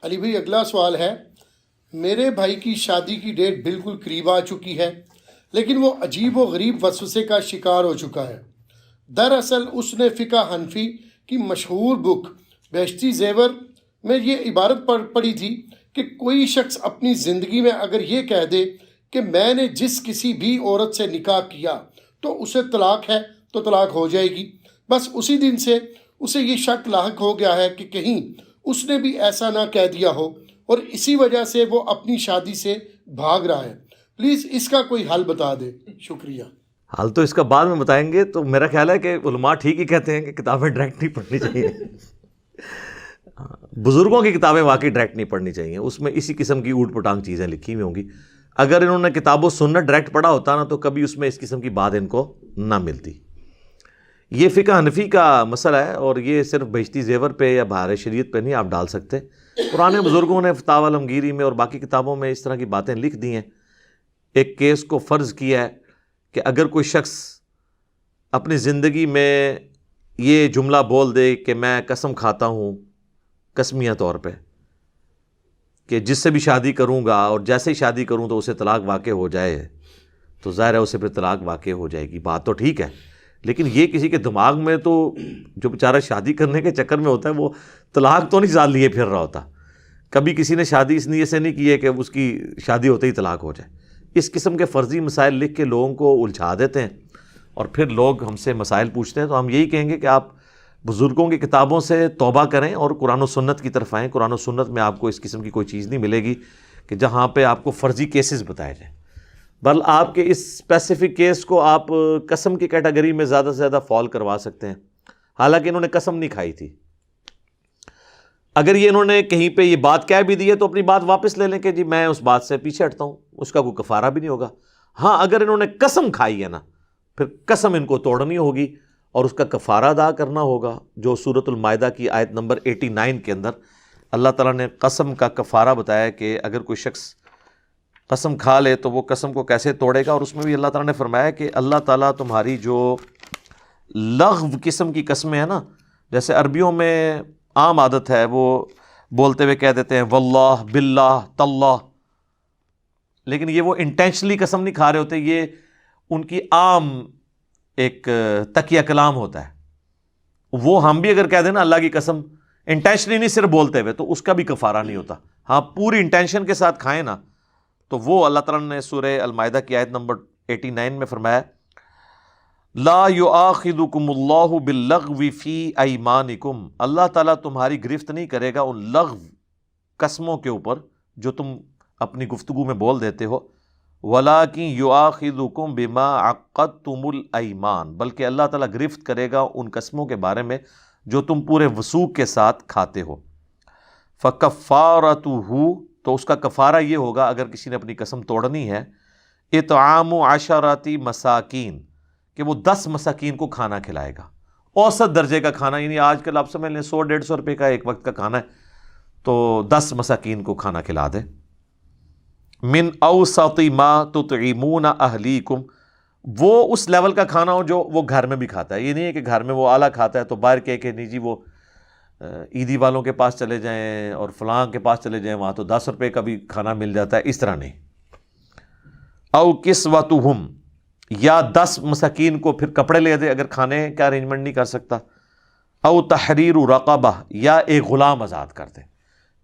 علی بھائی اگلا سوال ہے، میرے بھائی کی شادی کی ڈیٹ بالکل قریب آ چکی ہے، لیکن وہ عجیب و غریب وسوسے کا شکار ہو چکا ہے۔ دراصل اس نے فقہ حنفی کی مشہور بک بہشتی زیور میں یہ عبارت پڑھی تھی کہ کوئی شخص اپنی زندگی میں اگر یہ کہہ دے کہ میں نے جس کسی بھی عورت سے نکاح کیا تو اسے طلاق ہے تو طلاق ہو جائے گی۔ بس اسی دن سے اسے یہ شک لاحق ہو گیا ہے کہ کہیں اس نے بھی ایسا نہ کہہ دیا ہو، اور اسی وجہ سے وہ اپنی شادی سے بھاگ رہا ہے۔ پلیز اس کا کوئی حل بتا دے، شکریہ۔ حل تو اس کا بعد میں بتائیں گے۔ تو میرا خیال ہے کہ علماء ٹھیک ہی کہتے ہیں کہ کتابیں ڈائریکٹ نہیں پڑھنی چاہیے۔ بزرگوں کی کتابیں واقعی ڈائریکٹ نہیں پڑھنی چاہیے، اس میں اسی قسم کی اوٹ پٹانگ چیزیں لکھی ہوئی ہوں گی۔ اگر انہوں نے کتاب و سنت ڈائریکٹ پڑھا ہوتا نا تو کبھی اس میں اس قسم کی بات ان کو نہ ملتی۔ یہ فقہ حنفی کا مسئلہ ہے، اور یہ صرف بہشتی زیور پہ یا بہار شریعت پہ نہیں آپ ڈال سکتے۔ پرانے بزرگوں نے فتاوی علمگیری میں اور باقی کتابوں میں اس طرح کی باتیں لکھ دی ہیں۔ ایک کیس کو فرض کیا ہے کہ اگر کوئی شخص اپنی زندگی میں یہ جملہ بول دے کہ میں قسم کھاتا ہوں قسمیہ طور پہ کہ جس سے بھی شادی کروں گا اور جیسے ہی شادی کروں تو اسے طلاق واقع ہو جائے، تو ظاہر ہے اسے پھر طلاق واقع ہو جائے گی۔ بات تو ٹھیک ہے، لیکن یہ کسی کے دماغ میں تو جو بیچارہ شادی کرنے کے چکر میں ہوتا ہے وہ طلاق تو نہیں سال لیے پھر رہا ہوتا۔ کبھی کسی نے شادی اس نیت سے نہیں کی ہے کہ اس کی شادی ہوتے ہی طلاق ہو جائے۔ اس قسم کے فرضی مسائل لکھ کے لوگوں کو الجھا دیتے ہیں، اور پھر لوگ ہم سے مسائل پوچھتے ہیں۔ تو ہم یہی کہیں گے کہ آپ بزرگوں کی کتابوں سے توبہ کریں اور قرآن و سنت کی طرف آئیں۔ قرآن و سنت میں آپ کو اس قسم کی کوئی چیز نہیں ملے گی کہ جہاں پہ آپ کو فرضی کیسز بتائے جائیں، بل آپ کے اس اسپیسیفک کیس کو آپ قسم کی کیٹیگری میں زیادہ سے زیادہ فال کروا سکتے ہیں، حالانکہ انہوں نے قسم نہیں کھائی تھی۔ اگر یہ انہوں نے کہیں پہ یہ بات کہہ بھی دی ہے تو اپنی بات واپس لے لیں کہ جی میں اس بات سے پیچھے ہٹتا ہوں، اس کا کوئی کفارہ بھی نہیں ہوگا۔ ہاں اگر انہوں نے قسم کھائی ہے نا، پھر قسم ان کو توڑنی ہوگی اور اس کا کفارہ ادا کرنا ہوگا، جو سورۃ المائدہ کی آیت نمبر 89 کے اندر اللہ تعالیٰ نے قسم کا کفارہ بتایا کہ اگر کوئی شخص قسم کھا لے تو وہ قسم کو کیسے توڑے گا۔ اور اس میں بھی اللہ تعالیٰ نے فرمایا کہ اللہ تعالیٰ تمہاری جو لغو قسم کی قسمیں ہیں نا، جیسے عربیوں میں عام عادت ہے وہ بولتے ہوئے کہہ دیتے ہیں واللہ باللہ تاللہ، لیکن یہ وہ انٹینشنلی قسم نہیں کھا رہے ہوتے، یہ ان کی عام ایک تکیہ کلام ہوتا ہے۔ وہ ہم بھی اگر کہہ دیں نا اللہ کی قسم انٹینشنلی نہیں صرف بولتے ہوئے تو اس کا بھی کفارہ نہیں ہوتا۔ ہاں پوری انٹینشن کے ساتھ کھائیں نا تو وہ اللہ تعالیٰ نے سورہ المائدہ کی آیت نمبر 89 میں فرمایا لا یؤاخذکم اللہ باللغو فی ایمانکم، اللہ تعالیٰ تمہاری گرفت نہیں کرے گا ان لغو قسموں کے اوپر جو تم اپنی گفتگو میں بول دیتے ہو، وَلَٰكِن يُؤَاخِذُكُم بِمَا عَقَّدتُّمُ الْأَيْمَانَ، بلکہ اللہ تعالیٰ گرفت کرے گا ان قسموں کے بارے میں جو تم پورے وثوق کے ساتھ کھاتے ہو۔ فَكَفَّارَتُهُ، تو اس کا کفارہ یہ ہوگا اگر کسی نے اپنی قسم توڑنی ہے، اطعام 10 مساکین، کہ وہ 10 مساکین کو کھانا کھلائے گا، اوسط درجے کا کھانا، یعنی آج کل آپ سمجھ لیں 100-150 روپے کا ایک وقت کا کھانا ہے تو 10 مساکین کو کھانا کھلا دے۔ من اوسط ما تطعمون اہلیکم، وہ اس لیول کا کھانا ہو جو وہ گھر میں بھی کھاتا ہے۔ یہ نہیں ہے کہ گھر میں وہ اعلیٰ کھاتا ہے تو باہر کہہ کہ نہیں جی وہ عیدی والوں کے پاس چلے جائیں اور فلاں کے پاس چلے جائیں وہاں تو 10 روپے کا بھی کھانا مل جاتا ہے، اس طرح نہیں۔ او کسوتہم، یا 10 مساکین کو پھر کپڑے لے دے اگر کھانے کا ارینجمنٹ نہیں کر سکتا۔ او تحریر رقبہ، یا ایک غلام آزاد کر دے۔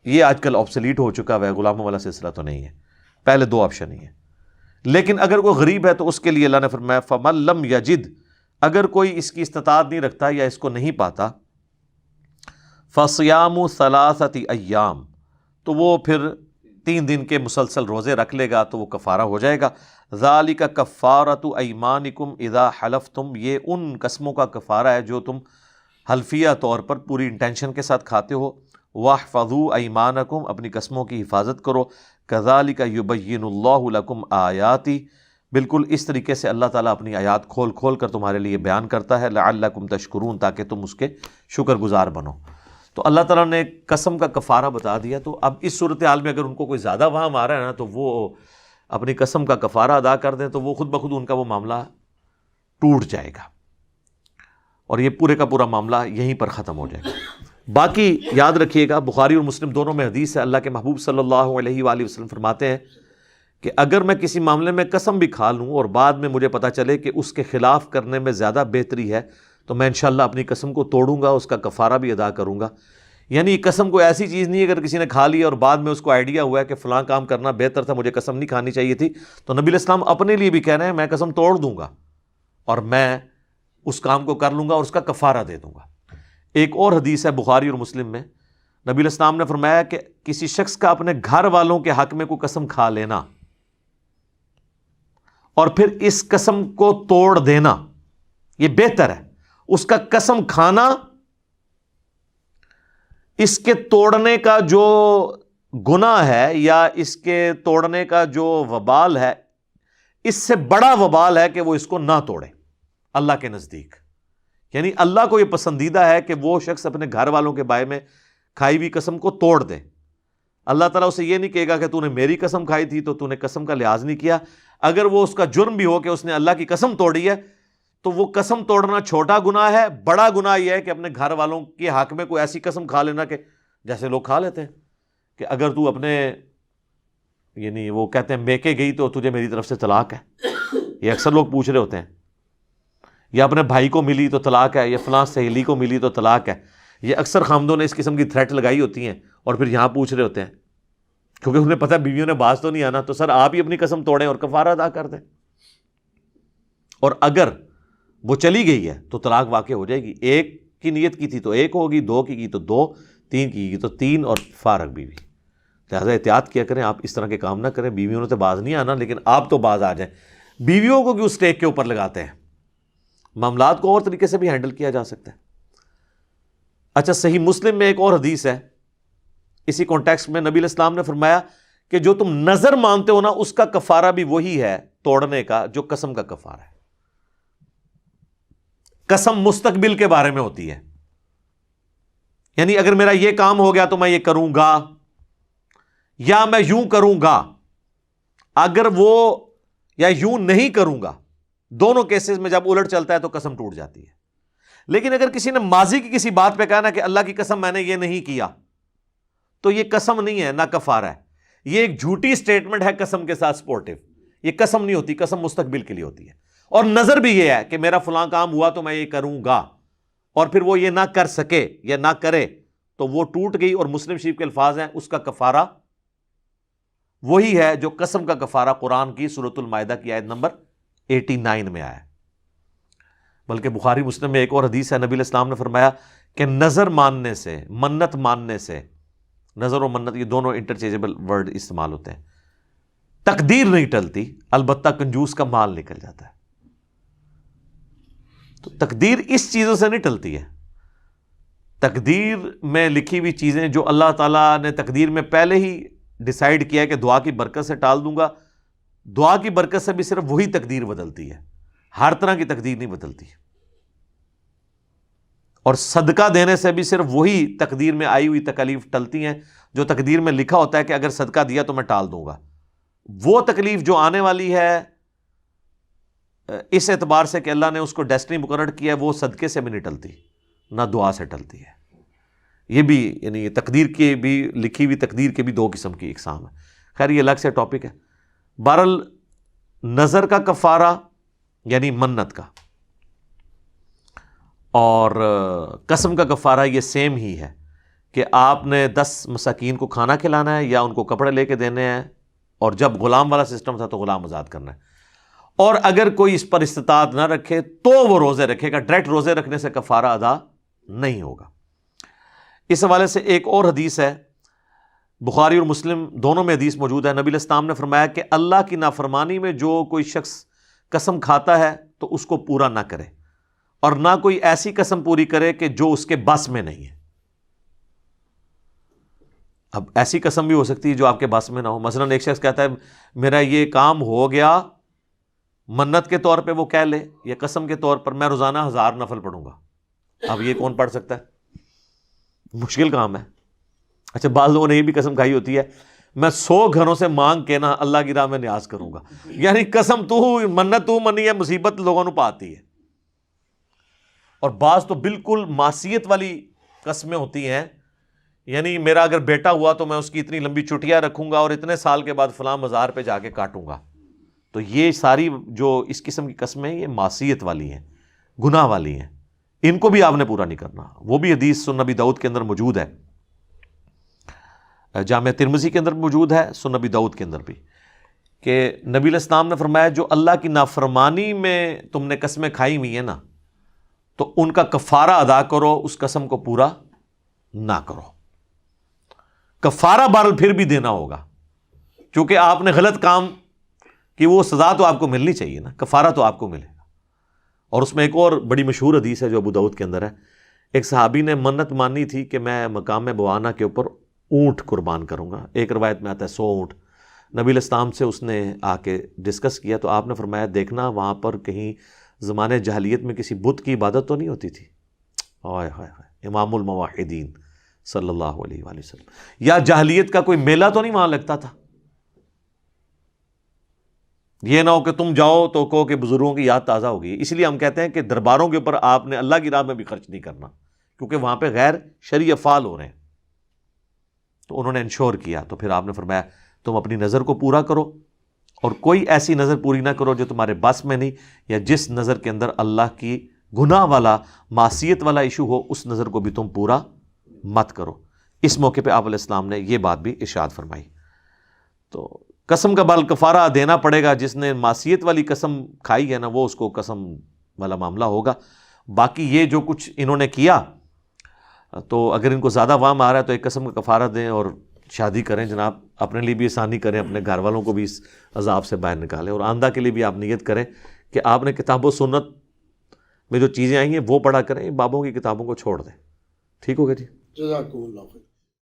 یہ آج کل آبسلیٹ ہو چکا ہے، غلاموں والا سلسلہ تو نہیں ہے، پہلے 2 آپشن ہی ہیں۔ لیکن اگر کوئی غریب ہے تو اس کے لیے اللہ نے فرمایا فَمَن لَمْ يَجِدْ، اگر کوئی اس کی استطاعت نہیں رکھتا یا اس کو نہیں پاتا، فَصِيَامُ 3 ایام، تو وہ پھر 3 دن کے مسلسل روزے رکھ لے گا تو وہ کفارہ ہو جائے گا۔ ذَلِكَ كَفَّارَةُ أَيْمَانِكُمْ إِذَا حَلَفْتُمْ، یہ ان قسموں کا کفارہ ہے جو تم حلفیہ طور پر پوری انٹینشن کے ساتھ کھاتے ہو۔ وَاحْفَظُوا أَيْمَانَكُمْ، اپنی قسموں کی حفاظت کرو۔ كَذَلِكَ يُبَيِّنُ اللَّهُ لَكُمْ آيَاتِهِ، بالکل اس طریقے سے اللہ تعالیٰ اپنی آیات کھول کھول کر تمہارے لیے بیان کرتا ہے۔ لَعَلَّكُمْ تَشْكُرُونَ، تاکہ تم اس کے شکر گزار بنو۔ تو اللہ تعالیٰ نے قسم کا کفارہ بتا دیا۔ تو اب اس صورتحال میں اگر ان کو کوئی زیادہ وہم آ رہا ہے نا تو وہ اپنی قسم کا کفارہ ادا کر دیں تو وہ خود بخود ان کا وہ معاملہ ٹوٹ جائے گا اور یہ پورے کا پورا معاملہ یہیں پر ختم ہو جائے گا۔ باقی یاد رکھیے گا، بخاری اور مسلم دونوں میں حدیث ہے، اللہ کے محبوب صلی اللہ علیہ وآلہ وسلم فرماتے ہیں کہ اگر میں کسی معاملے میں قسم بھی کھا لوں اور بعد میں مجھے پتہ چلے کہ اس کے خلاف کرنے میں زیادہ بہتری ہے تو میں انشاءاللہ اپنی قسم کو توڑوں گا، اس کا کفارہ بھی ادا کروں گا۔ یعنی قسم کوئی ایسی چیز نہیں ہے اگر کسی نے کھا لی اور بعد میں اس کو آئیڈیا ہوا ہے کہ فلاں کام کرنا بہتر تھا، مجھے قسم نہیں کھانی چاہیے تھی، تو نبی علیہ السلام اپنے لیے بھی کہہ رہے ہیں میں قسم توڑ دوں گا اور میں اس کام کو کر لوں گا اور اس کا کفارہ دے دوں گا۔ ایک اور حدیث ہے بخاری اور مسلم میں، نبی علیہ السلام نے فرمایا کہ کسی شخص کا اپنے گھر والوں کے حق میں کوئی قسم کھا لینا اور پھر اس قسم کو توڑ دینا یہ بہتر ہے۔ اس کا قسم کھانا، اس کے توڑنے کا جو گناہ ہے یا اس کے توڑنے کا جو وبال ہے، اس سے بڑا وبال ہے کہ وہ اس کو نہ توڑے اللہ کے نزدیک۔ یعنی اللہ کو یہ پسندیدہ ہے کہ وہ شخص اپنے گھر والوں کے بارے میں کھائی ہوئی قسم کو توڑ دے۔ اللہ تعالیٰ اسے یہ نہیں کہے گا کہ تو نے میری قسم کھائی تھی تو تو نے قسم کا لحاظ نہیں کیا۔ اگر وہ اس کا جرم بھی ہو کہ اس نے اللہ کی قسم توڑی ہے تو وہ قسم توڑنا چھوٹا گناہ ہے، بڑا گناہ یہ ہے کہ اپنے گھر والوں کے حق میں کوئی ایسی قسم کھا لینا کہ جیسے لوگ کھا لیتے ہیں کہ اگر تو اپنے یعنی وہ کہتے ہیں میکے گئی تو تجھے میری طرف سے طلاق ہے، یہ اکثر لوگ پوچھ رہے ہوتے ہیں، یا اپنے بھائی کو ملی تو طلاق ہے، یا فلاں سہیلی کو ملی تو طلاق ہے۔ یہ اکثر خامدوں نے اس قسم کی تھریٹ لگائی ہوتی ہیں اور پھر یہاں پوچھ رہے ہوتے ہیں کیونکہ انہیں پتہ ہے بیویوں نے باز تو نہیں آنا، تو سر آپ ہی اپنی قسم توڑیں اور کفارہ ادا کر دیں، اور اگر وہ چلی گئی ہے تو طلاق واقع ہو جائے گی۔ ایک کی نیت کی تھی تو ایک ہوگی، دو کی تو دو، تین کی تو تین، اور فارغ بیوی۔ لہٰذا احتیاط کیا کریں، آپ اس طرح کے کام نہ کریں۔ بیویوں نے تو باز نہیں آنا لیکن آپ تو باز آ جائیں۔ بیویوں کو کیوں اسٹیک کے اوپر لگاتے ہیں؟ معاملات کو اور طریقے سے بھی ہینڈل کیا جا سکتا ہے۔ اچھا، صحیح مسلم میں ایک اور حدیث ہے اسی کانٹیکسٹ میں، نبی علیہ السلام نے فرمایا کہ جو تم نظر مانتے ہو نا اس کا کفارہ بھی وہی ہے توڑنے کا جو قسم کا کفارہ ہے۔ قسم مستقبل کے بارے میں ہوتی ہے، یعنی اگر میرا یہ کام ہو گیا تو میں یہ کروں گا یا میں یوں کروں گا، اگر وہ یا یوں نہیں کروں گا، دونوں کیسز میں جب الٹ چلتا ہے تو قسم ٹوٹ جاتی ہے۔ لیکن اگر کسی نے ماضی کی کسی بات پہ کہا نا کہ اللہ کی قسم میں نے یہ نہیں کیا، تو یہ قسم نہیں ہے، نہ کفارہ ہے، یہ ایک جھوٹی سٹیٹمنٹ ہے قسم کے ساتھ سپورٹیو۔ یہ قسم نہیں ہوتی، قسم مستقبل کے لیے ہوتی ہے۔ اور نظر بھی یہ ہے کہ میرا فلاں کام ہوا تو میں یہ کروں گا، اور پھر وہ یہ نہ کر سکے یا نہ کرے تو وہ ٹوٹ گئی، اور مسلم شریف کے الفاظ ہیں اس کا کفارہ وہی ہے جو قسم کا کفارہ قرآن کی سورۃ المائدہ کی آیت نمبر 89 میں آیا ہے۔ بلکہ بخاری مسلم میں ایک اور حدیث ہے، نبی علیہ السلام نے فرمایا کہ نظر ماننے سے، منت ماننے سے، نظر و منت یہ دونوں انٹرچینجبل ورڈ استعمال ہوتے ہیں، تقدیر نہیں ٹلتی، البتہ کنجوس کا مال نکل جاتا ہے۔ تو تقدیر اس چیزوں سے نہیں ٹلتی ہے۔ تقدیر میں لکھی ہوئی چیزیں جو اللہ تعالیٰ نے تقدیر میں پہلے ہی ڈیسائیڈ کیا ہے کہ دعا کی برکت سے ٹال دوں گا، دعا کی برکت سے بھی صرف وہی تقدیر بدلتی ہے، ہر طرح کی تقدیر نہیں بدلتی۔ اور صدقہ دینے سے بھی صرف وہی تقدیر میں آئی ہوئی تکالیف ٹلتی ہیں جو تقدیر میں لکھا ہوتا ہے کہ اگر صدقہ دیا تو میں ٹال دوں گا۔ وہ تکلیف جو آنے والی ہے اس اعتبار سے کہ اللہ نے اس کو ڈیسٹنی مقرر کیا ہے، وہ صدقے سے بھی نہیں ٹلتی، نہ دعا سے ٹلتی ہے۔ یہ بھی یعنی تقدیر کی بھی لکھی ہوئی تقدیر کے بھی دو قسم کی اقسام ہے۔ خیر یہ الگ سے ٹاپک ہے۔ بہرحال نظر کا کفارہ یعنی منت کا اور قسم کا کفارہ یہ سیم ہی ہے کہ آپ نے 10 مساکین کو کھانا کھلانا ہے یا ان کو کپڑے لے کے دینے ہیں، اور جب غلام والا سسٹم تھا تو غلام آزاد کرنا ہے، اور اگر کوئی اس پر استطاعت نہ رکھے تو وہ روزے رکھے گا، ڈائریکٹ روزے رکھنے سے کفارہ ادا نہیں ہوگا۔ اس حوالے سے ایک اور حدیث ہے، بخاری اور مسلم دونوں میں حدیث موجود ہے، نبی علیہ السلام نے فرمایا کہ اللہ کی نافرمانی میں جو کوئی شخص قسم کھاتا ہے تو اس کو پورا نہ کرے، اور نہ کوئی ایسی قسم پوری کرے کہ جو اس کے بس میں نہیں ہے۔ اب ایسی قسم بھی ہو سکتی ہے جو آپ کے بس میں نہ ہو، مثلا ایک شخص کہتا ہے میرا یہ کام ہو گیا، منت کے طور پہ وہ کہہ لے یا قسم کے طور پر میں روزانہ 1000 نفل پڑھوں گا۔ اب یہ کون پڑھ سکتا ہے؟ مشکل کام ہے۔ اچھا، بعض لوگوں نے یہ بھی قسم کھائی ہوتی ہے میں 100 گھروں سے مانگ کے نا اللہ کی راہ میں نیاز کروں گا، یعنی قسم تو منت تو منی ہے، مصیبت لوگوں نے پاتی ہے۔ اور بعض تو بالکل معصیت والی قسمیں ہوتی ہیں، یعنی میرا اگر بیٹا ہوا تو میں اس کی اتنی لمبی چٹیاں رکھوں گا اور اتنے سال کے بعد فلاں مزار پہ جا کے کاٹوں گا، تو یہ ساری جو اس قسم کی قسمیں یہ معصیت والی ہیں، گناہ والی ہیں، ان کو بھی آپ نے پورا نہیں کرنا۔ وہ بھی حدیث سنن نبی داؤد کے اندر موجود ہے، جامع ترمذی کے اندر موجود ہے، سنن نبی داؤد کے اندر بھی، کہ نبی علیہ السلام نے فرمایا جو اللہ کی نافرمانی میں تم نے قسمیں کھائی ہوئی ہیں نا، تو ان کا کفارہ ادا کرو، اس قسم کو پورا نہ کرو۔ کفارہ بہرحال پھر بھی دینا ہوگا، کیونکہ آپ نے غلط کام کی، وہ سزا تو آپ کو ملنی چاہیے نا، کفارہ تو آپ کو ملے گا۔ اور اس میں ایک اور بڑی مشہور حدیث ہے جو ابو داؤد کے اندر ہے، ایک صحابی نے منت مانی تھی کہ میں مقام بوانا کے اوپر اونٹ قربان کروں گا، ایک روایت میں آتا ہے 100 اونٹ۔ نبی علیہ السلام سے اس نے آ کے ڈسکس کیا تو آپ نے فرمایا دیکھنا وہاں پر کہیں زمانے جاہلیت میں کسی بت کی عبادت تو نہیں ہوتی تھی۔ ہائے ہائے ہائے، امام الموحدین صلی اللہ علیہ وآلہ وسلم، یا جاہلیت کا کوئی میلہ تو نہیں وہاں لگتا تھا؟ یہ نہ ہو کہ تم جاؤ تو کہو کہ بزرگوں کی یاد تازہ ہو گئی۔ اس لیے ہم کہتے ہیں کہ درباروں کے اوپر آپ نے اللہ کی راہ میں بھی خرچ نہیں کرنا، کیونکہ وہاں پہ غیر شرعی افعال ہو رہے ہیں۔ تو انہوں نے انشور کیا، تو پھر آپ نے فرمایا تم اپنی نظر کو پورا کرو، اور کوئی ایسی نظر پوری نہ کرو جو تمہارے بس میں نہیں، یا جس نظر کے اندر اللہ کی گناہ والا معصیت والا ایشو ہو، اس نظر کو بھی تم پورا مت کرو۔ اس موقع پہ آپ علیہ السلام نے یہ بات بھی ارشاد فرمائی۔ تو قسم کا بال کفارہ دینا پڑے گا، جس نے معصیت والی قسم کھائی ہے نا، وہ اس کو قسم والا معاملہ ہوگا۔ باقی یہ جو کچھ انہوں نے کیا، تو اگر ان کو زیادہ وام آ رہا ہے تو ایک قسم کا کفارہ دیں اور شادی کریں جناب، اپنے لیے بھی آسانی کریں، اپنے گھر والوں کو بھی اس عذاب سے باہر نکالیں، اور آندہ کے لیے بھی آپ نیت کریں کہ آپ نے کتاب و سنت میں جو چیزیں آئی ہیں وہ پڑھا کریں، بابوں کی کتابوں کو چھوڑ دیں۔ ٹھیک ہوگا جی؟ جزاکم اللہ خیر۔